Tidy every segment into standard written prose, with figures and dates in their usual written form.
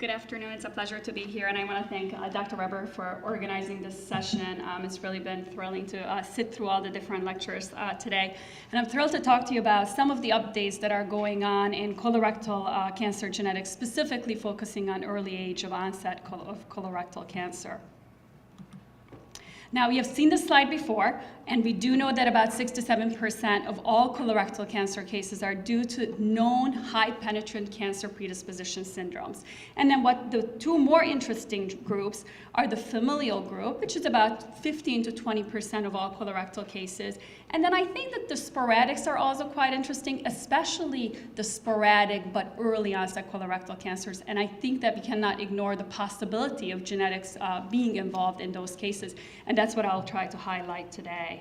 Good afternoon. It's a pleasure to be here, and I want to thank Dr. Weber for organizing this session. It's really been thrilling to sit through all the different lectures today. And I'm thrilled to talk to you about some of the updates that are going on in colorectal cancer genetics, specifically focusing on early age of onset of colorectal cancer. Now, we have seen this slide before, and we do know that about 6 to 7% of all colorectal cancer cases are due to known high-penetrant cancer predisposition syndromes. And then the two more interesting groups are the familial group, which is about 15 to 20% of all colorectal cases. And then I think that the sporadics are also quite interesting, especially the sporadic but early onset colorectal cancers. And I think that we cannot ignore the possibility of genetics being involved in those cases. And that's what I'll try to highlight today.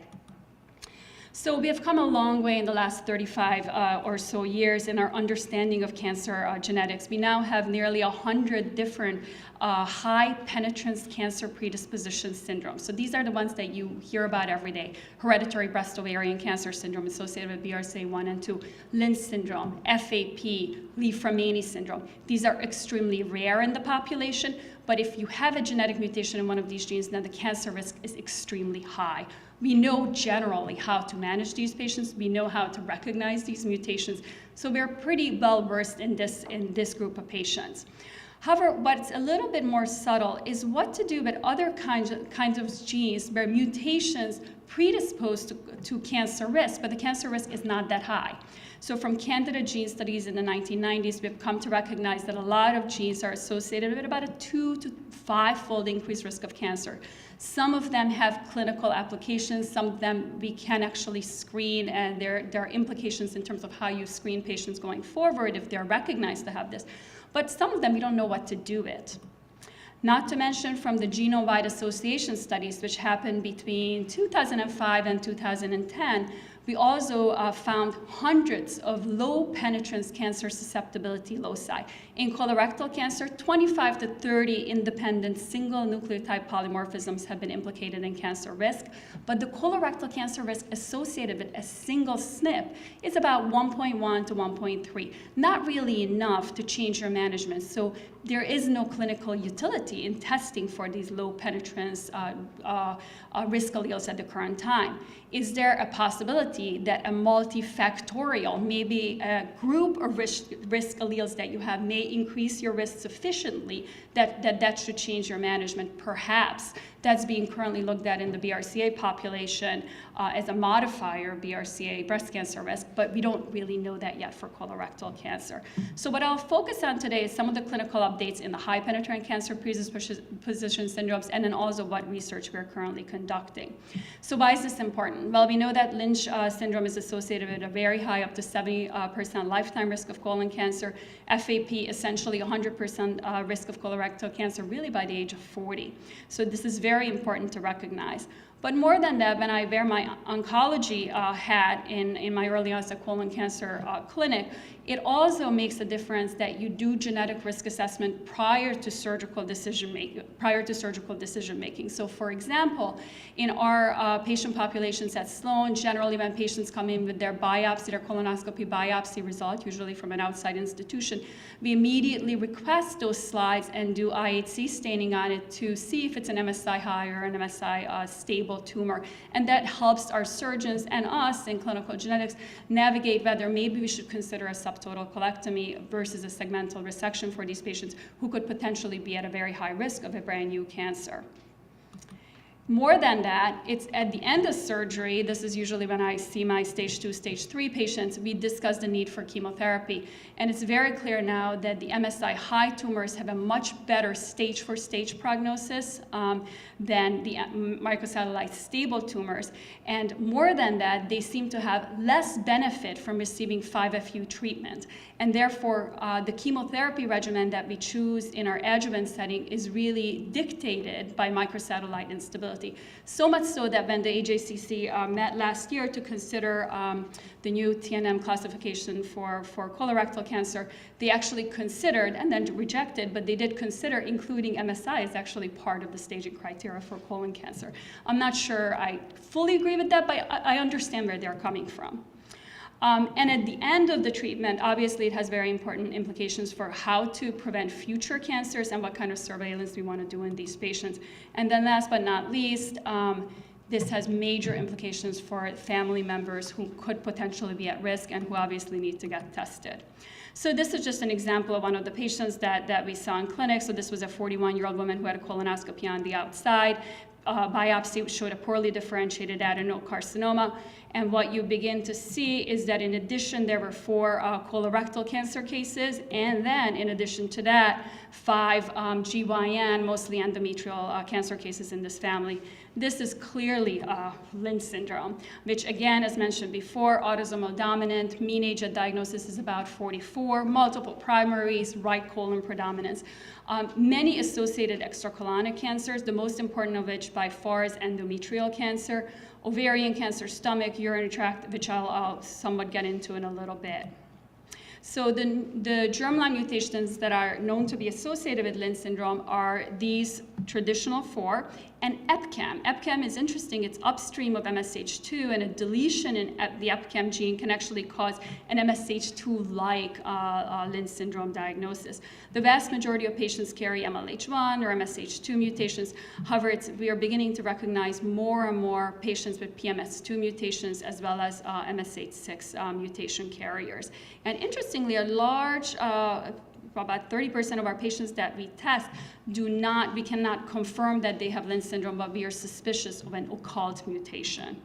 So we have come a long way in the last 35 or so years in our understanding of cancer genetics. We now have nearly 100 different high penetrance cancer predisposition syndromes. So these are the ones that you hear about every day. Hereditary breast ovarian cancer syndrome associated with BRCA1 and 2, Lynch syndrome, FAP, Li-Fraumeni syndrome. These are extremely rare in the population, but if you have a genetic mutation in one of these genes, then the cancer risk is extremely high. We know generally how to manage these patients. We know how to recognize these mutations. So we're pretty well versed in this group of patients. However, what's a little bit more subtle is what to do with other kinds of genes where mutations predispose to cancer risk, but the cancer risk is not that high. So from candidate gene studies in the 1990s, we've come to recognize that a lot of genes are associated with about a 2 to 5-fold increased risk of cancer. Some of them have clinical applications. Some of them we can actually screen, and there are implications in terms of how you screen patients going forward if they're recognized to have this. But some of them we don't know what to do with. Not to mention from the genome-wide association studies, which happened between 2005 and 2010, we also found hundreds of low penetrance cancer susceptibility loci. In colorectal cancer, 25 to 30 independent single nucleotide polymorphisms have been implicated in cancer risk, but the colorectal cancer risk associated with a single SNP is about 1.1 to 1.3, not really enough to change your management. So there is no clinical utility in testing for these low penetrance risk alleles at the current time. Is there a possibility that a multifactorial, maybe a group of risk alleles that you have may increase your risk sufficiently that should change your management? Perhaps. That's being currently looked at in the BRCA population as a modifier of BRCA breast cancer risk, but we don't really know that yet for colorectal cancer. So what I'll focus on today is some of the clinical updates in the high penetrant cancer predisposition syndromes, and then also what research we're currently conducting. So why is this important? Well, we know that Lynch syndrome is associated with a very high, up to 70% lifetime risk of colon cancer. FAP, essentially 100% risk of colorectal cancer, really by the age of 40. So this is very important to recognize. But more than that, when I wear my oncology hat in my early onset colon cancer clinic, it also makes a difference that you do genetic risk assessment prior to surgical decision making. So for example, in our patient populations at Sloan, generally when patients come in with their biopsy, their colonoscopy biopsy result, usually from an outside institution, we immediately request those slides and do IHC staining on it to see if it's an MSI high or an MSI stable tumor. And that helps our surgeons and us in clinical genetics navigate whether maybe we should consider a subtotal colectomy versus a segmental resection for these patients who could potentially be at a very high risk of a brand new cancer. More than that, it's at the end of surgery, this is usually when I see my stage 2, stage 3 patients, we discuss the need for chemotherapy. And it's very clear now that the MSI high tumors have a much better stage 4 stage prognosis than the microsatellite stable tumors. And more than that, they seem to have less benefit from receiving 5-FU treatment. And therefore, the chemotherapy regimen that we choose in our adjuvant setting is really dictated by microsatellite instability. So much so that when the AJCC met last year to consider the new TNM classification for colorectal cancer, they actually considered, and then rejected, but they did consider including MSI as actually part of the staging criteria for colon cancer. I'm not sure I fully agree with that, but I understand where they're coming from. And at the end of the treatment, obviously it has very important implications for how to prevent future cancers and what kind of surveillance we want to do in these patients. And then last but not least, this has major implications for family members who could potentially be at risk and who obviously need to get tested. So this is just an example of one of the patients that we saw in clinic. So this was a 41-year-old woman who had a colonoscopy on the outside. Biopsy showed a poorly differentiated adenocarcinoma. And what you begin to see is that in addition, there were 4 colorectal cancer cases, and then in addition to that, 5 GYN, mostly endometrial cancer cases in this family. This is clearly Lynch syndrome, which again, as mentioned before, autosomal dominant, mean age at diagnosis is about 44, multiple primaries, right colon predominance. Many associated extracolonic cancers, the most important of which by far is endometrial cancer, ovarian cancer, stomach, urinary tract, which I'll somewhat get into in a little bit. So the germline mutations that are known to be associated with Lynch syndrome are these traditional 4, and EpCAM. EpCAM is interesting. It's upstream of MSH2, and a deletion in the EpCAM gene can actually cause an MSH2-like Lynch syndrome diagnosis. The vast majority of patients carry MLH1 or MSH2 mutations. However, we are beginning to recognize more and more patients with PMS2 mutations as well as MSH6 mutation carriers. And interestingly, a large about 30% of our patients that we test we cannot confirm that they have Lynch syndrome, but we are suspicious of an occult mutation.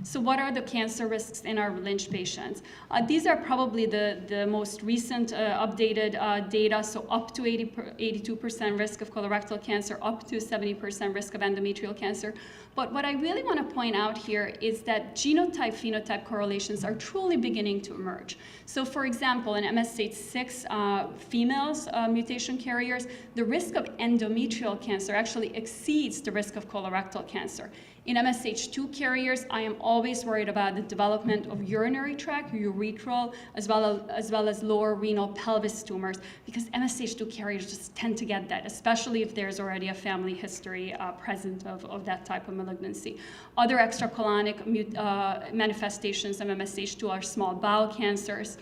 So what are the cancer risks in our Lynch patients? These are probably the most recent updated data, so up to 82% risk of colorectal cancer, up to 70% risk of endometrial cancer. But what I really want to point out here is that genotype-phenotype correlations are truly beginning to emerge. So for example, in MSH6 females, mutation carriers, the risk of endometrial cancer actually exceeds the risk of colorectal cancer. In MSH2 carriers, I am always worried about the development of urinary tract, urethral, as well as lower renal pelvis tumors, because MSH2 carriers just tend to get that, especially if there's already a family history present of that type of malignancy. Other extracolonic manifestations of MSH2 are small bowel cancers.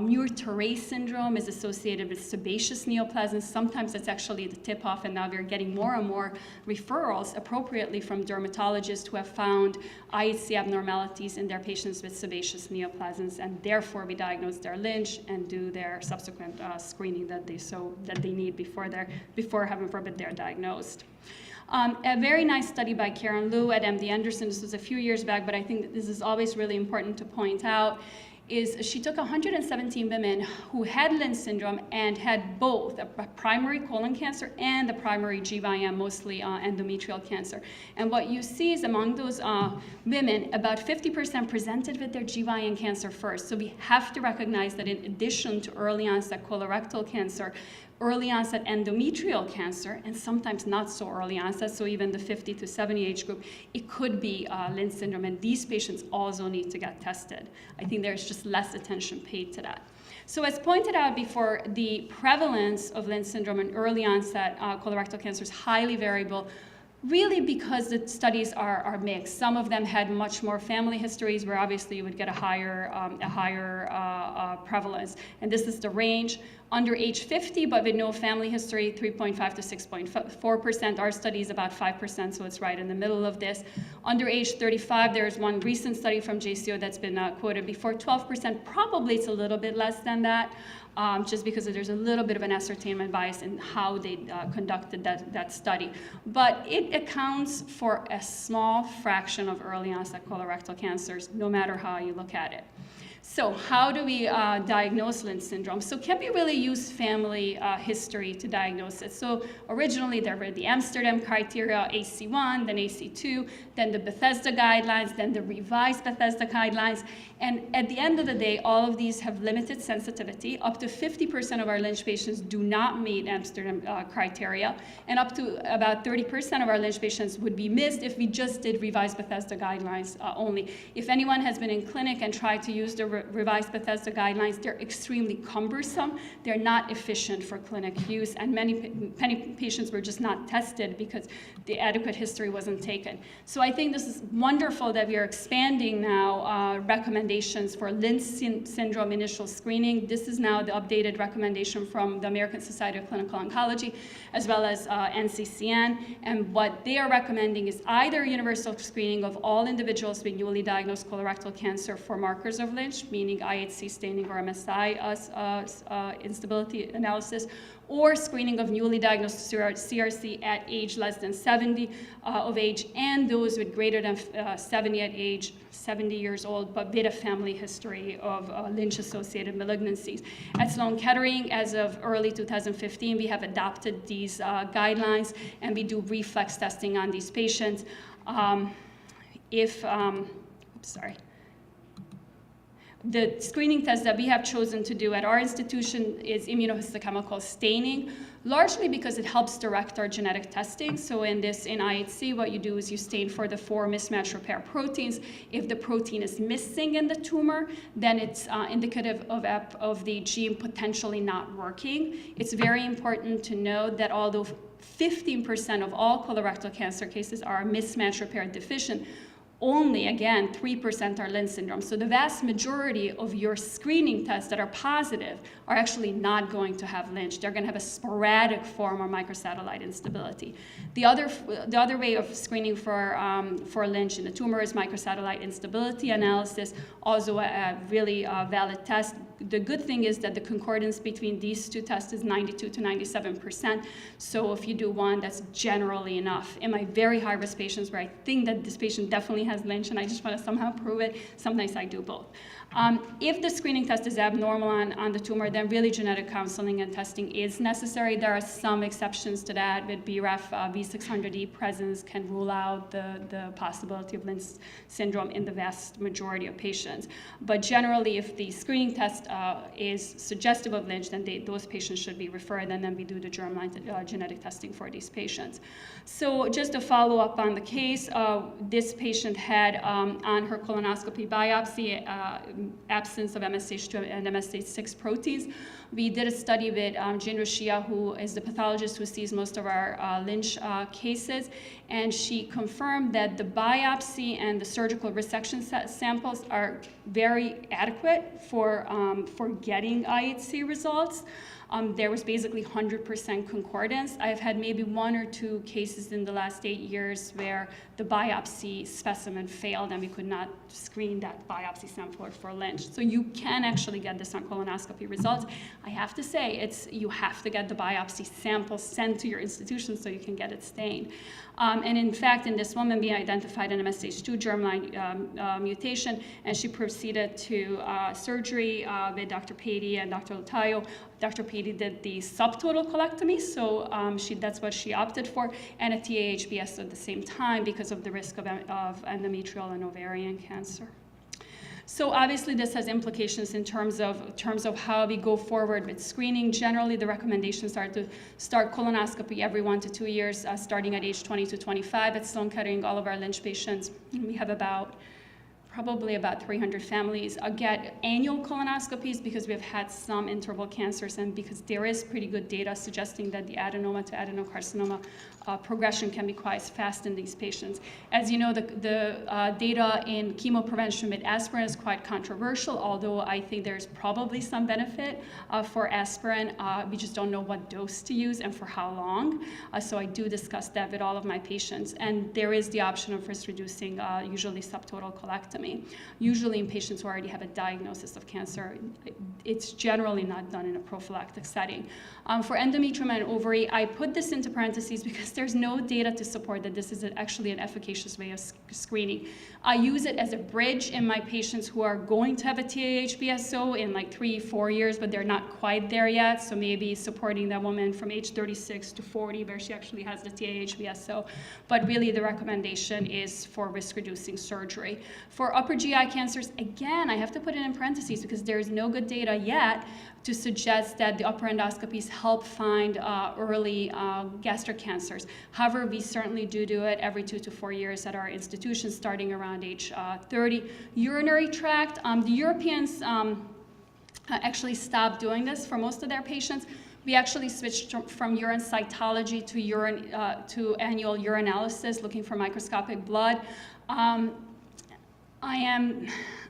Muir-Torre syndrome is associated with sebaceous neoplasms. Sometimes that's actually the tip-off, and now we're getting more and more referrals appropriately from dermatologists who have found IHC abnormalities in their patients with sebaceous neoplasms, and therefore we diagnose their Lynch and do their subsequent screening that they need before heaven forbid they're diagnosed. A very nice study by Karen Liu at MD Anderson, this was a few years back, but I think that this is always really important to point out, is she took 117 women who had Lynch syndrome and had both a primary colon cancer and the primary GYN, mostly endometrial cancer. And what you see is among those women, about 50% presented with their GYN cancer first. So we have to recognize that in addition to early onset colorectal cancer, early onset endometrial cancer, and sometimes not so early onset, so even the 50 to 70 age group, it could be Lynch syndrome, and these patients also need to get tested. I think there's just less attention paid to that. So as pointed out before, the prevalence of Lynch syndrome in early onset colorectal cancer is highly variable, really because the studies are mixed. Some of them had much more family histories where obviously you would get a higher prevalence. And this is the range. Under age 50, but with no family history, 3.5 to 6.4%. Our study is about 5%, so it's right in the middle of this. Under age 35, there's one recent study from JCO that's been quoted before, 12%. Probably it's a little bit less than that, just because there's a little bit of an ascertainment bias in how they conducted that study. But it accounts for a small fraction of early onset colorectal cancers, no matter how you look at it. So how do we diagnose Lynch syndrome? So can we really use family history to diagnose it? So originally there were the Amsterdam criteria, AC1, then AC2, then the Bethesda guidelines, then the revised Bethesda guidelines. And at the end of the day, all of these have limited sensitivity. Up to 50% of our Lynch patients do not meet Amsterdam criteria, and up to about 30% of our Lynch patients would be missed if we just did revised Bethesda guidelines only. If anyone has been in clinic and tried to use the revised Bethesda guidelines, they're extremely cumbersome. They're not efficient for clinic use, and many patients were just not tested because the adequate history wasn't taken. So I think this is wonderful that we are expanding now recommendations for Lynch syndrome initial screening. This is now the updated recommendation from the American Society of Clinical Oncology, as well as NCCN, and what they are recommending is either universal screening of all individuals with newly diagnosed colorectal cancer for markers of Lynch, meaning IHC staining or MSI instability analysis, or screening of newly diagnosed CRC at age less than 70 of age, and those with greater than 70 at age 70 years old, but with a family history of Lynch-associated malignancies. At Sloan Kettering, as of early 2015, we have adopted these guidelines, and we do reflex testing on these patients. The screening test that we have chosen to do at our institution is immunohistochemical staining, largely because it helps direct our genetic testing. So in IHC, what you do is you stain for the 4 mismatch repair proteins. If the protein is missing in the tumor, then it's indicative of the gene potentially not working. It's very important to note that although 15% of all colorectal cancer cases are mismatch repair deficient, only, again, 3% are Lynch syndrome. So the vast majority of your screening tests that are positive are actually not going to have Lynch. They're going to have a sporadic form of microsatellite instability. The other way of screening for Lynch in the tumor is microsatellite instability analysis, also a really valid test. The good thing is that the concordance between these two tests is 92 to 97%. So if you do one, that's generally enough. In my very high-risk patients where I think that this patient definitely has Lynch and I just want to somehow prove it, sometimes I do both. If the screening test is abnormal on the tumor, then really genetic counseling and testing is necessary. There are some exceptions to that. With BRAF V600E presence can rule out the possibility of Lynch syndrome in the vast majority of patients. But generally, if the screening test is suggestive of Lynch, then those patients should be referred, and then we do the germline genetic testing for these patients. So just to follow up on the case, this patient had on her colonoscopy biopsy absence of MSH2 and MSH6 proteins. We did a study with Jane Rashia, who is the pathologist who sees most of our Lynch cases, and she confirmed that the biopsy and the surgical resection samples are very adequate for getting IHC results. There was basically 100% concordance. I've had maybe 1 or 2 cases in the last 8 years where the biopsy specimen failed and we could not screen that biopsy sample for Lynch. So you can actually get this on colonoscopy results. I have to say, you have to get the biopsy sample sent to your institution so you can get it stained. And in fact, in this woman, we identified an MSH2 germline mutation, and she proceeded to surgery with Dr. Patey and Dr. Lutayo. Dr. Patey did the subtotal colectomy, so that's what she opted for, and a TAHBS at the same time because of the risk of endometrial and ovarian cancer. So obviously this has implications in terms of how we go forward with screening. Generally, the recommendations are to start colonoscopy every 1 to 2 years, starting at age 20 to 25. At Sloan Kettering, all of our Lynch patients, we have probably about 300 families get annual colonoscopies because we've had some interval cancers and because there is pretty good data suggesting that the adenoma to adenocarcinoma progression can be quite fast in these patients. As you know, the data in chemo prevention with aspirin is quite controversial, although I think there's probably some benefit for aspirin. We just don't know what dose to use and for how long. So I do discuss that with all of my patients. And there is the option of risk-reducing, usually subtotal colectomy. Usually in patients who already have a diagnosis of cancer, it's generally not done in a prophylactic setting. For endometrium and ovary, I put this into parentheses because there's no data to support that this is actually an efficacious way of screening. I use it as a bridge in my patients who are going to have a TAHBSO in like 3-4 years, but they're not quite there yet. So maybe supporting that woman from age 36 to 40 where she actually has the TAHBSO. But really the recommendation is for risk-reducing surgery. For For upper GI cancers, again, I have to put it in parentheses because there is no good data yet to suggest that the upper endoscopies help find early gastric cancers. However, we certainly do it every 2 to 4 years at our institution, starting around age 30. Urinary tract, the Europeans actually stopped doing this for most of their patients. We actually switched from urine cytology to annual urinalysis, looking for microscopic blood.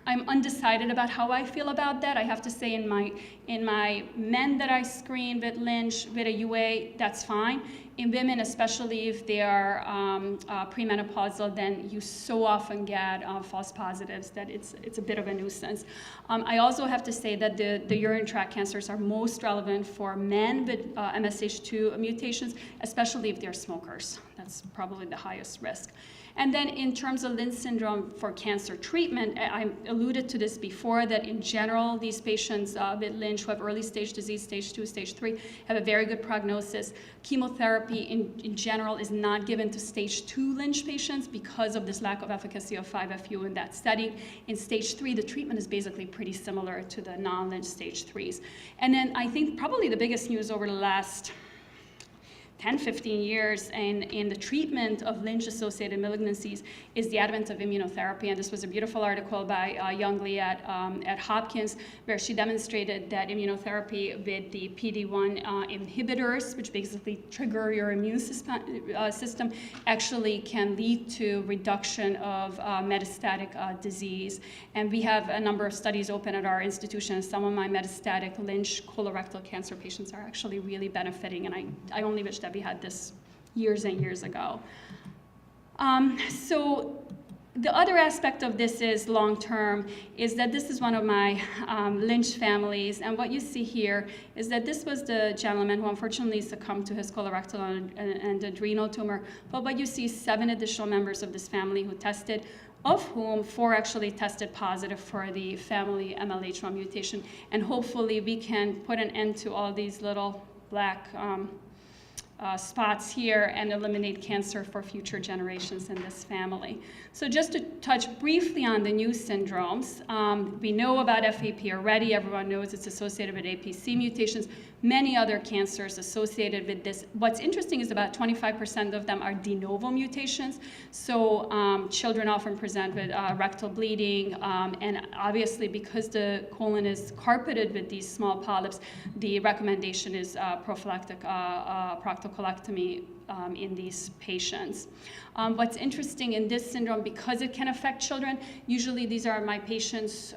I'm undecided about how I feel about that. I have to say in my men that I screen with Lynch, with a UA, that's fine. In women, especially if they are premenopausal, then you so often get false positives that it's a bit of a nuisance. I also have to say that the urinary tract cancers are most relevant for men with MSH2 mutations, especially if they're smokers. That's probably the highest risk. And then in terms of Lynch syndrome for cancer treatment, I alluded to this before, that in general, these patients with Lynch who have early stage disease, stage 2, stage 3, have a very good prognosis. Chemotherapy in general is not given to stage 2 Lynch patients because of this lack of efficacy of 5-FU in that setting. In stage 3, the treatment is basically pretty similar to the non-Lynch stage 3s. And then I think probably the biggest news over the last 10, 15 years in the treatment of Lynch-associated malignancies is the advent of immunotherapy. And this was a beautiful article by Young Lee at Hopkins, where she demonstrated that immunotherapy with the PD-1 inhibitors, which basically trigger your immune system, actually can lead to reduction of metastatic disease. And we have a number of studies open at our institution. Some of my metastatic Lynch colorectal cancer patients are actually really benefiting, and I only wish that we had this years and years ago. So the other aspect of this is long-term, is that this is one of my Lynch families, and what you see here is that this was the gentleman who unfortunately succumbed to his colorectal and adrenal tumor, but what you see is 7 additional members of this family who tested, of whom 4 actually tested positive for the family MLH1 mutation, and hopefully we can put an end to all these little black spots here and eliminate cancer for future generations in this family. So just to touch briefly on the new syndromes, we know about FAP already. Everyone knows it's associated with APC mutations. Many other cancers associated with this. What's interesting is about 25% of them are de novo mutations. So children often present with rectal bleeding, and obviously because the colon is carpeted with these small polyps, the recommendation is prophylactic proctocolectomy in these patients. What's interesting in this syndrome, because it can affect children, usually these are my patients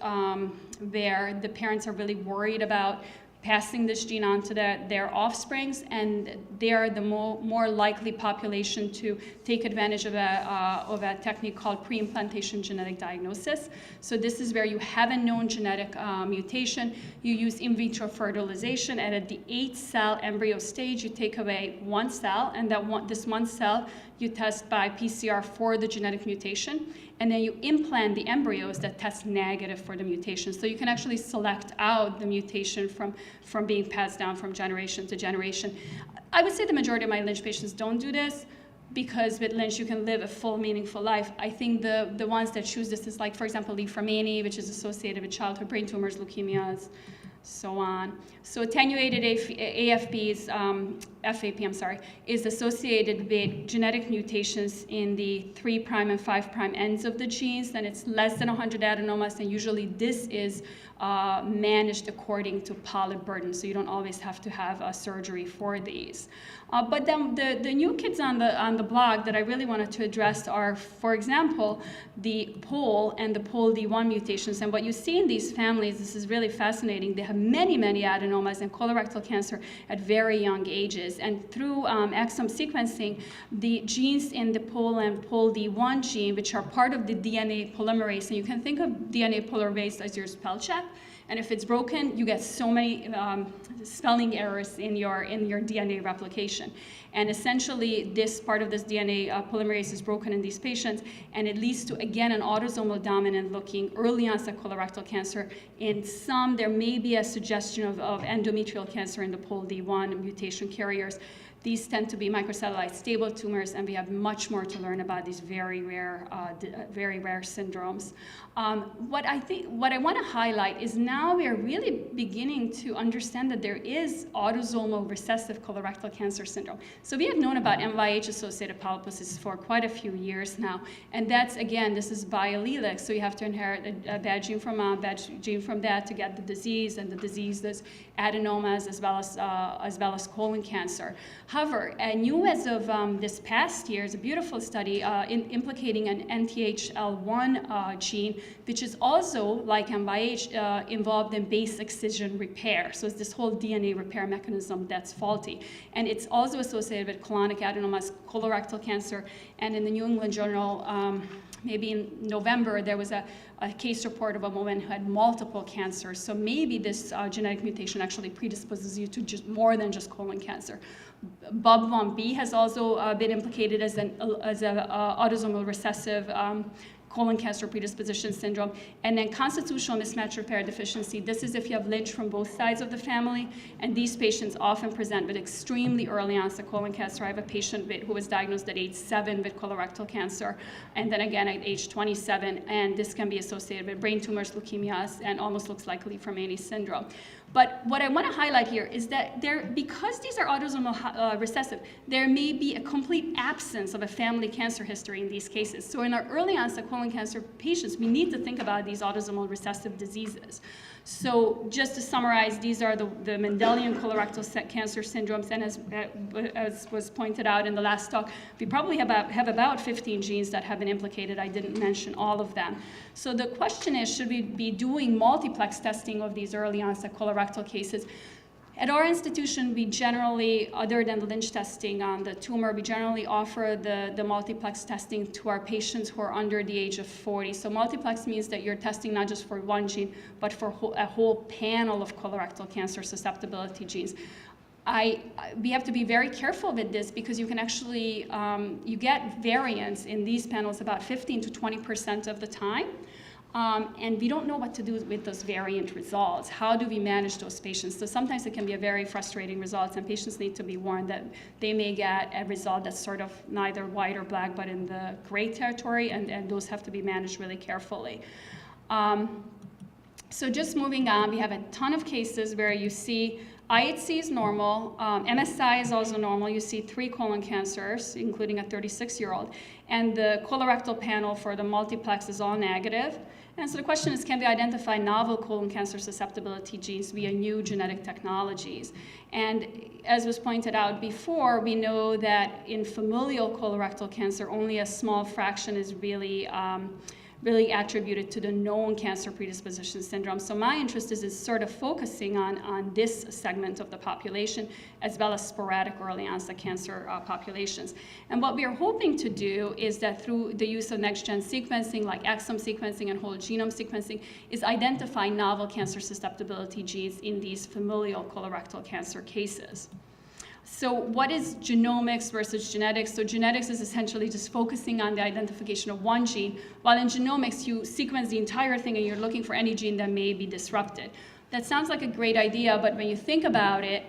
where the parents are really worried about passing this gene on to their offsprings, and they are the more likely population to take advantage of a technique called pre-implantation genetic diagnosis. So this is where you have a known genetic mutation, you use in vitro fertilization, and at the 8-cell embryo stage, you take away 1 cell, and this 1 cell you test by PCR for the genetic mutation, and then you implant the embryos that test negative for the mutation. So you can actually select out the mutation from being passed down from generation to generation. I would say the majority of my Lynch patients don't do this, because with Lynch you can live a full, meaningful life. I think the ones that choose this is like, for example, Lee Fermani, which is associated with childhood brain tumors, leukemias, so on. So attenuated AFP's, FAP, is associated with genetic mutations in the 3' and 5' ends of the genes, and it's less than 100 adenomas, and usually this is managed according to polyp burden, so you don't always have to have a surgery for these. But then the new kids on the blog that I really wanted to address are, for example, the POL and the POL-D1 mutations. And what you see in these families, this is really fascinating. They have many, many adenomas and colorectal cancer at very young ages. And through exome sequencing, the genes in the POL and POL-D1 gene, which are part of the DNA polymerase, and you can think of DNA polymerase as your spell check. And if it's broken, you get so many spelling errors in your DNA replication. And essentially, this part of this DNA polymerase is broken in these patients, and it leads to, again, an autosomal dominant looking early onset colorectal cancer. In some, there may be a suggestion of endometrial cancer in the POL-D1 mutation carriers. These tend to be microsatellite stable tumors, and we have much more to learn about these very rare syndromes. What I want to highlight is now we are really beginning to understand that there is autosomal recessive colorectal cancer syndrome. So we have known about MYH-associated polyposis for quite a few years now, and that's, again, this is biallelic, so you have to inherit a bad gene from mom, bad gene from dad to get the disease, and the disease is adenomas as well as colon cancer. However, new as of this past year is a beautiful study implicating an NTHL1 gene, which is also, like MYH, involved in base excision repair. So it's this whole DNA repair mechanism that's faulty. And it's also associated with colonic adenomas, colorectal cancer, and in the New England Journal, maybe in November, there was a case report of a woman who had multiple cancers. So maybe this genetic mutation actually predisposes you to just more than just colon cancer. BUB1B has also been implicated as an autosomal recessive colon cancer predisposition syndrome. And then constitutional mismatch repair deficiency. This is if you have Lynch from both sides of the family, and these patients often present with extremely early onset colon cancer. I have a patient who was diagnosed at age 7 with colorectal cancer, and then again at age 27, and this can be associated with brain tumors, leukemias, and almost looks like Li-Fraumeni syndrome. But what I want to highlight here is that because these are autosomal recessive, there may be a complete absence of a family cancer history in these cases. So in our early onset colon cancer patients, we need to think about these autosomal recessive diseases. So just to summarize, these are the Mendelian colorectal cancer syndromes, and as was pointed out in the last talk, we probably have about 15 genes that have been implicated. I didn't mention all of them. So the question is, should we be doing multiplex testing of these early onset colorectal cases? At our institution, we generally, other than the Lynch testing on the tumor, we generally offer the multiplex testing to our patients who are under the age of 40. So multiplex means that you're testing not just for one gene, but for a whole panel of colorectal cancer susceptibility genes. We have to be very careful with this because you can actually, you get variance in these panels about 15 to 20% of the time. And we don't know what to do with those variant results. How do we manage those patients? So sometimes it can be a very frustrating result, and patients need to be warned that they may get a result that's sort of neither white or black, but in the gray territory, and those have to be managed really carefully. So just moving on, we have a ton of cases where you see IHC is normal, MSI is also normal. You see 3 colon cancers, including a 36-year-old, and the colorectal panel for the multiplex is all negative. And so the question is, can we identify novel colon cancer susceptibility genes via new genetic technologies? And as was pointed out before, we know that in familial colorectal cancer, only a small fraction is really attributed to the known cancer predisposition syndrome. So my interest is sort of focusing on this segment of the population, as well as sporadic early onset cancer populations. And what we are hoping to do is that through the use of next-gen sequencing, like exome sequencing and whole genome sequencing, is identify novel cancer susceptibility genes in these familial colorectal cancer cases. So what is genomics versus genetics? So genetics is essentially just focusing on the identification of one gene, while in genomics you sequence the entire thing and you're looking for any gene that may be disrupted. That sounds like a great idea, but when you think about it,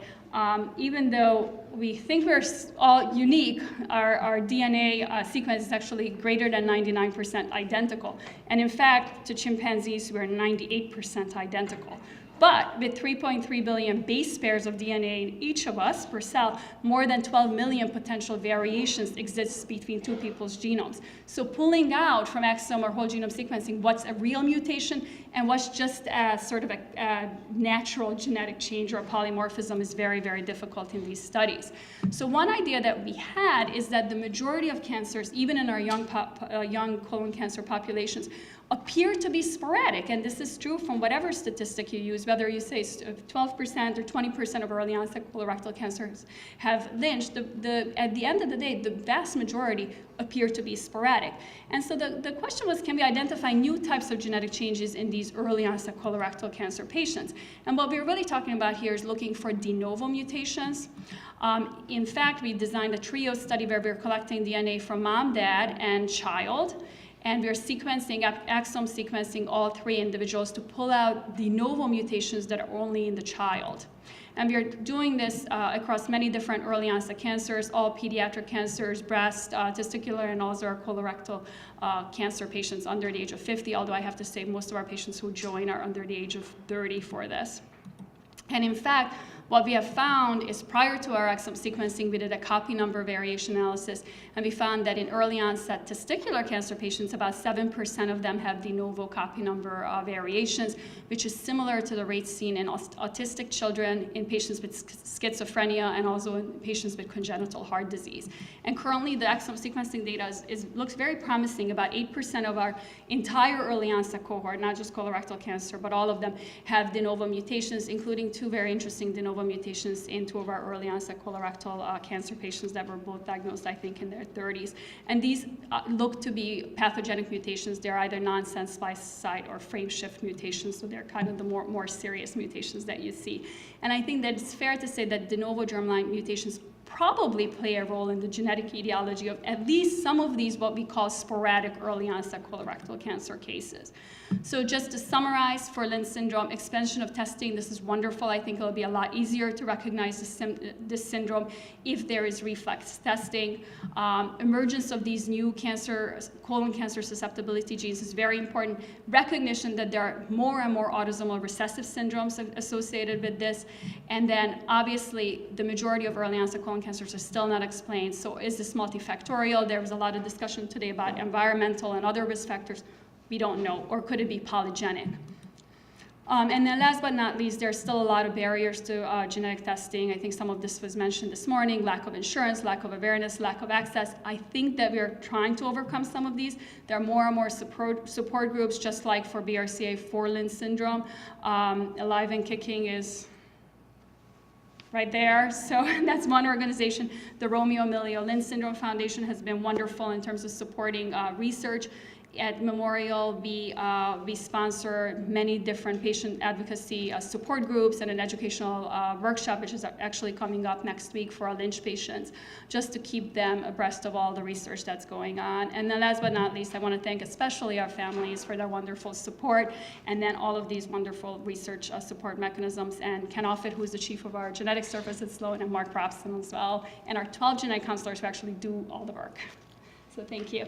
even though we think we're all unique, our DNA sequence is actually greater than 99% identical. And in fact, to chimpanzees, we're 98% identical. But with 3.3 billion base pairs of DNA in each of us per cell, more than 12 million potential variations exist between 2 people's genomes. So pulling out from exome or whole genome sequencing what's a real mutation and what's just a sort of a natural genetic change or polymorphism is very, very difficult in these studies. So one idea that we had is that the majority of cancers, even in our young colon cancer populations, appear to be sporadic, and this is true from whatever statistic you use, whether you say 12% or 20% of early onset colorectal cancers have Lynch, at the end of the day, the vast majority appear to be sporadic. And so the question was, can we identify new types of genetic changes in these early onset colorectal cancer patients? And what we're really talking about here is looking for de novo mutations. In fact, we designed a trio study where we're collecting DNA from mom, dad, and child. and we're sequencing, exome sequencing all 3 individuals to pull out de novo mutations that are only in the child. And we are doing this across many different early onset cancers, all pediatric cancers, breast, testicular, and also our colorectal cancer patients under the age of 50, although I have to say most of our patients who join are under the age of 30 for this. And in fact, what we have found is prior to our exome sequencing, we did a copy number variation analysis, and we found that in early onset testicular cancer patients, about 7% of them have de novo copy number variations, which is similar to the rates seen in autistic children, in patients with schizophrenia, and also in patients with congenital heart disease. And currently, the exome sequencing data looks very promising. About 8% of our entire early onset cohort, not just colorectal cancer, but all of them have de novo mutations, including 2 very interesting de novo mutations in 2 of our early onset colorectal cancer patients that were both diagnosed, I think, in their 30s. And these look to be pathogenic mutations. They're either nonsense splice site or frame shift mutations, so they're kind of the more serious mutations that you see. And I think that it's fair to say that de novo germline mutations probably play a role in the genetic etiology of at least some of these what we call sporadic early onset colorectal cancer cases. So just to summarize, for Lynch syndrome, expansion of testing, this is wonderful. I think it'll be a lot easier to recognize this syndrome if there is reflex testing. Emergence of these new colon cancer susceptibility genes is very important. Recognition that there are more and more autosomal recessive syndromes associated with this. And then obviously the majority of early onset colon cancers are still not explained. So is this multifactorial? There was a lot of discussion today about environmental and other risk factors. We don't know. Or could it be polygenic? And then last but not least, there's still a lot of barriers to genetic testing. I think some of this was mentioned this morning: lack of insurance, lack of awareness, lack of access. I think that we're trying to overcome some of these. There are more and more support groups, just like for BRCA for Lynch syndrome. Alive and Kicking is right there. So that's one organization. The Romeo Emilio Lynch Syndrome Foundation has been wonderful in terms of supporting research. At Memorial, we sponsor many different patient advocacy support groups and an educational workshop, which is actually coming up next week for our Lynch patients, just to keep them abreast of all the research that's going on. And then last but not least, I want to thank especially our families for their wonderful support, and then all of these wonderful research support mechanisms, and Ken Offit, who is the chief of our genetics service at Sloan, and Mark Robson as well, and our 12 genetic counselors who actually do all the work. So thank you.